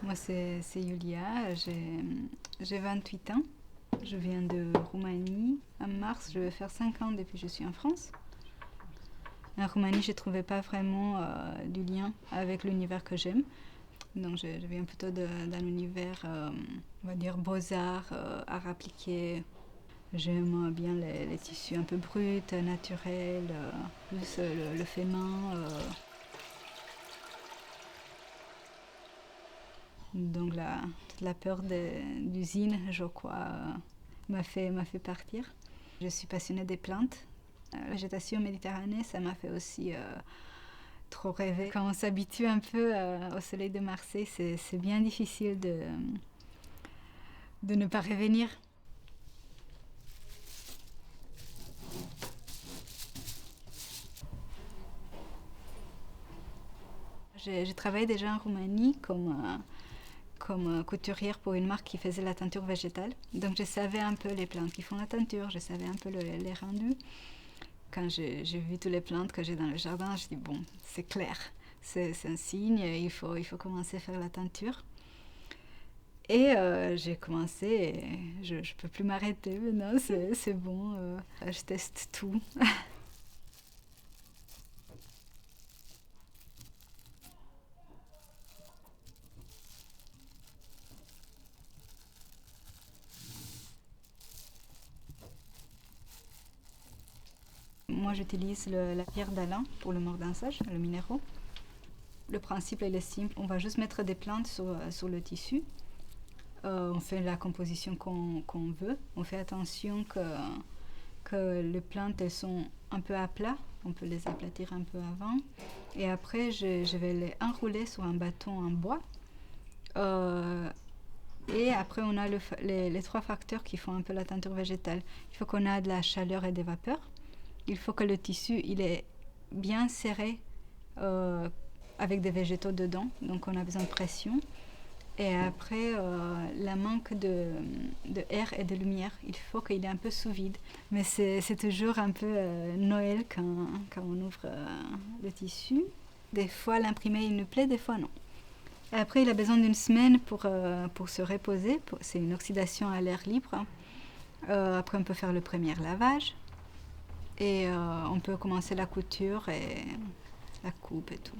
Moi c'est Yulia, j'ai 28 ans. Je viens de Roumanie. En mars, je vais faire 5 ans depuis que je suis en France. En Roumanie, je ne trouvais pas vraiment du lien avec l'univers que j'aime. Donc je viens plutôt d'un univers, on va dire, beaux-arts, art appliqué. J'aime bien les tissus un peu bruts, naturels, plus le fait main. Donc la peur d'usine, je crois, m'a fait partir. Je suis passionnée des plantes. La végétation méditerranéenne, ça m'a fait aussi trop rêver. Quand on s'habitue un peu au soleil de Marseille, c'est bien difficile de ne pas revenir. J'ai travaillé déjà en Roumanie comme couturière pour une marque qui faisait la teinture végétale. Donc je savais un peu les plantes qui font la teinture, je savais un peu les rendus. Quand j'ai vu toutes les plantes que j'ai dans le jardin, je dis bon, c'est clair, c'est un signe, il faut commencer à faire la teinture. Et j'ai commencé, et je ne peux plus m'arrêter maintenant, c'est bon, je teste tout. Moi j'utilise la pierre d'Alain pour le mordançage, le minéraux. Le principe est simple, on va juste mettre des plantes sur le tissu. On fait la composition qu'on veut. On fait attention que les plantes elles sont un peu à plat. On peut les aplatir un peu avant. Et après, je vais les enrouler sur un bâton en bois. Et après, on a les trois facteurs qui font un peu la teinture végétale. Il faut qu'on ait de la chaleur et des vapeurs. Il faut que le tissu il est bien serré avec des végétaux dedans. Donc, on a besoin de pression. Et après, la manque de air et de lumière, il faut qu'il est un peu sous vide. Mais c'est toujours un peu Noël quand on ouvre le tissu. Des fois, l'imprimé, il nous plaît, des fois, non. Et après, il a besoin d'une semaine pour se reposer. C'est une oxydation à l'air libre. Après, on peut faire le premier lavage. Et on peut commencer la couture et la coupe et tout.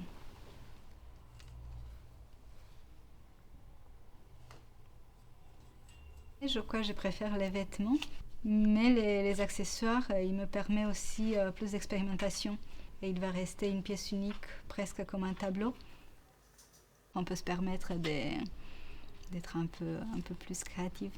Je crois que je préfère les vêtements, mais les accessoires, ils me permettent aussi plus d'expérimentation. Et il va rester une pièce unique, presque comme un tableau. On peut se permettre d'être un peu plus créative.